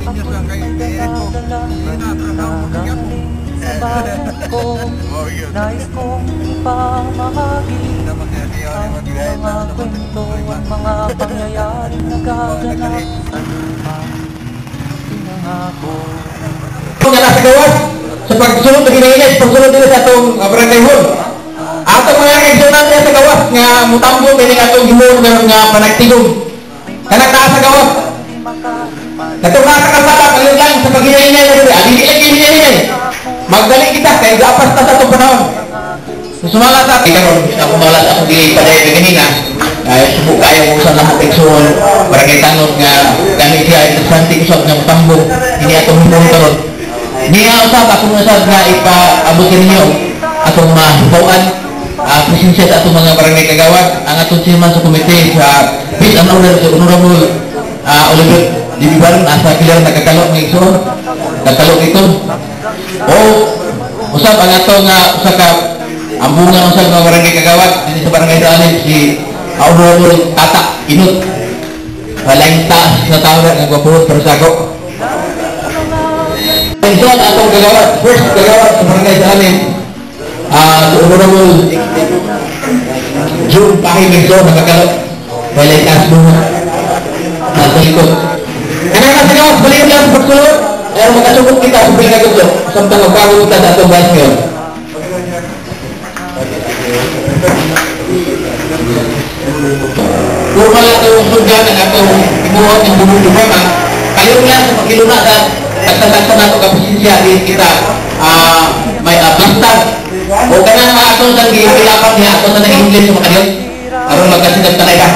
Ako'y may dala-dala na galing sa bayan ko. Nais kong ipamahagi ang mga kwento at mga pangyayaring nagaganap sa lupa pinangako. Kung nalasagawas sa pagsunod na ginainis, pagsunod nila sa itong barangay hall. Atong mga kaigsunan niya sa gawas nga mutambo din nga itong himon nga panagtigong. Kanang taas sa gawas. Katong nakakasala, kalun lang sa pag-hinahinay na rin. Hindi lang hinahinay. Magdali kita, kaya gapas na sa itong panahon. Sumalat sa akin. Ako malat ako di paday kanina. Subuk kayo kung saan naman kaigsunan. Barangay tanong nga gamit siya interesante usap ng mutambo. Hindi atong himon karon. Niya usap akong usap nga ipaabot ninyo atong mahibawan presensya sa atong mga barangay kagawad ang atong chairman sa komite sa Peace and Honor sa Honorable Oliver Dibibaron asa kilang nagkakalok ng igsoon nagkalok ito o usap ang atong usa ka ambungan usap mga barangay kagawad din sa barangay Daanin si Honorable Tata Inut laing taas na tao na nagwapurot para sa ako. Ito ang atong kagawad, first kagawad sa barangay Daanin Honorable June Pahimigso nagkakalok walay taas bunga nasa likod. Kanang nasa gawas, balik lang sa pagsulod pero makasugod kita sa pinagagod samtang magbago kita sa atong bahas ngayon. Formal na itong sugan ang atong imuhot ng bumudumama kalong lang sa pagkiluna sa tagtatagta na itong kapisensya din kita may plastag o kanang atong sa gilapan niya atong sa English sa makadiyot aron magkasinag tanay ka.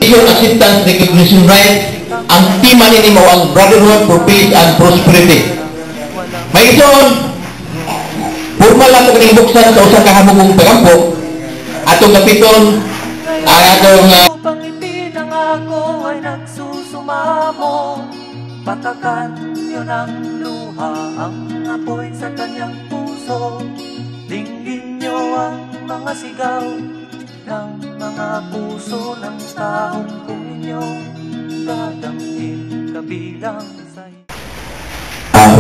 Issue acceptance recognition right ang tema nini mo ang Brotherhood for Peace and Prosperity. May ison formal lang ito kanibuksan sa usa ka hamugong pagampo atong kapiton ang atong Upang ipinangako ay nagsusumamo. Patakan yun ang luha ang apoy sa kanyang puso. Dinggin nyo ang mga sigaw ng mga puso ng taong kung inyong dadamhin kabilang sa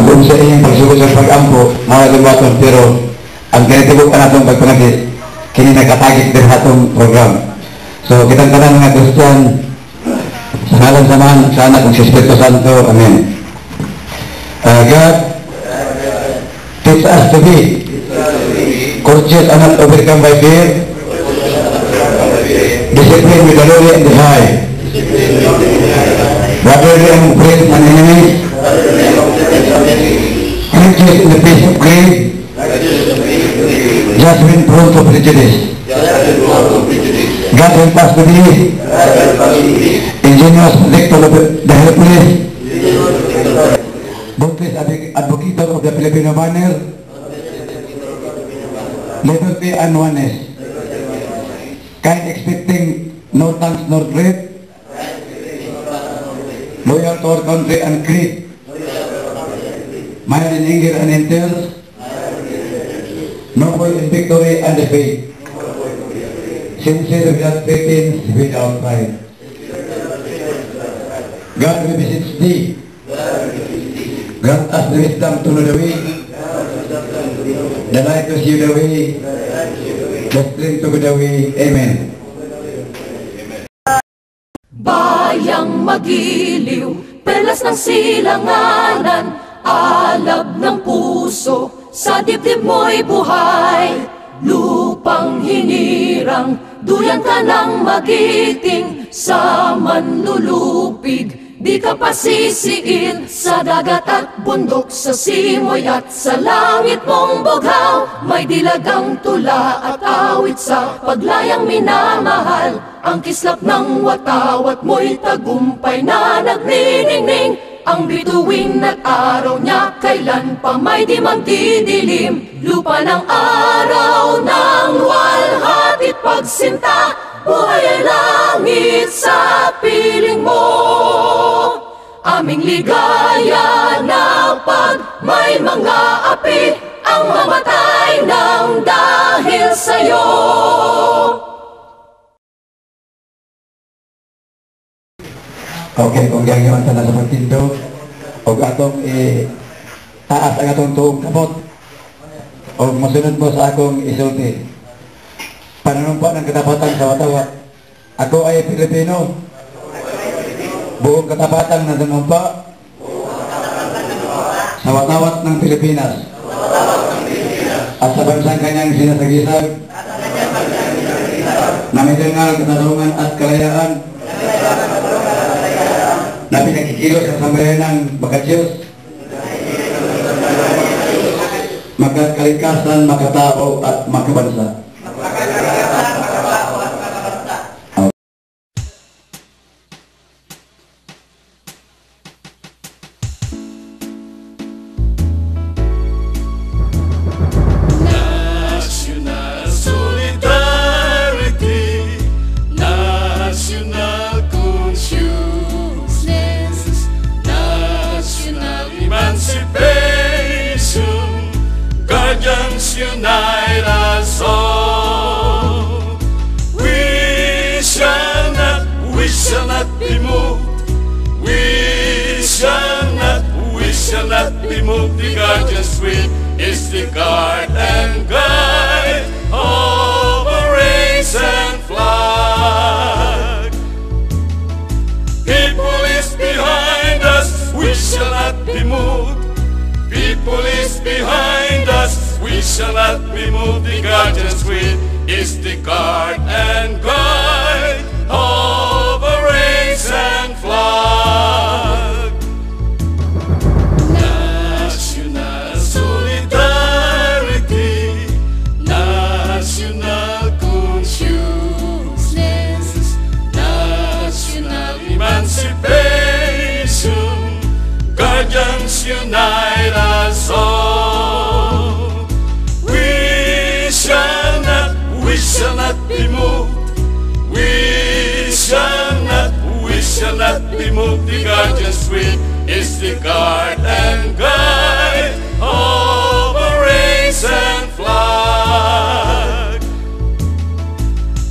kung sa inyong pagsugod sa pag-ampo mga lumaton pero ang kinitibok pa natong pagpanagit kini nagkatagit din atong program. So kitang tanang mga Kristiyan sa ngalan samahan sa anak ng Espiritu Santo. Amen. God teach us to be courteous and not overcome by fear, discipline with the lowly and the high, brotherly and friends and enemies, courageous in the face of grief, just when prone to prejudice. God help us to be ingenious, protector of the helpless, boundless advocate of the Filipino banner, liberty and oneness, kind expecting no thanks nor threat, loyal to our country and creed, mild in anger and intent, noble in victory and defeat, sincere without pretense, without pride. God will visit thee, grant us the wisdom to know the way, the light to see the way, the strength to go the way. Amen. Bayang magiliw, perlas ng silanganan, alab ng puso, sa dibdib mo'y buhay. Lupang hinirang, duyan ka ng magiting, sa manlulupig, di ka pasisiin. Sa dagat at bundok, sa simoy at sa langit mong bughaw, may dilagang tula at awit sa paglayang minamahal. Ang kislap ng watawat mo'y tagumpay na nagniningning. Ang bituin at araw niya kailan pa may di magdidilim. Lupa ng araw ng luwalhati't pagsinta, buhay ay langit sa piling mo. Aming ligaya na pag may mga api, ang mamatay ng dahil sa'yo. Okay, kung gagawin sa nasa pagtindo, o atong taas ang atong tuong kamot o masunod mo sa akong isulti. Pananumpa ng katapatan sa watawat. Ako ay Pilipino. Buong katapatan na nanumpa sa watawat ng Pilipinas at sa bansang kanyang sinasagisag na may dangal, katarungan at kalayaan na pinakikilos sa sambayanang Bakadyos, magkakalikasan, makatao at makabansa. National solidarity, national consciousness, national emancipation, guardians unite us all. We shall not be moved. We shall not be moved. The guardian's will is the guard and guide over race and flag. People is behind us, we shall not be moved. People is behind us, we shall not be moved. The guardian's will is the guard and guide over race and flag. National solidarity, national consciousness, national emancipation, guardians unite us all. We shall not be moved. We shall not be moved. The guardian's will is the guard and guide over race and flag.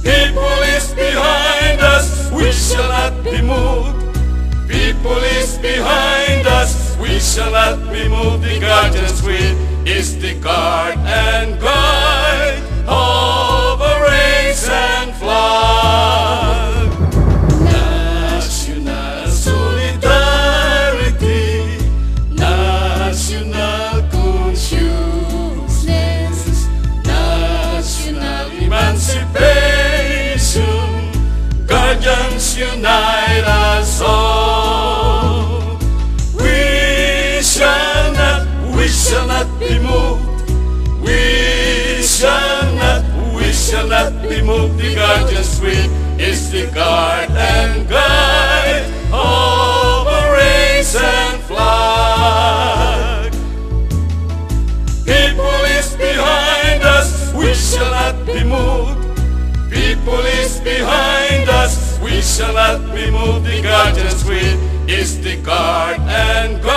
People is behind us, we shall not be moved. People is behind us, we shall not be moved. The guardian's will is the guard and guide over race and flag. National solidarity, national consciousness, national emancipation, guardians unite us all. We shall not be moved. We shall not be moved. The guardian's will is the guard and guide over race and flag. People is behind us, we shall not be moved. People is behind us, we shall not be moved. The guardian's will is the guard and guide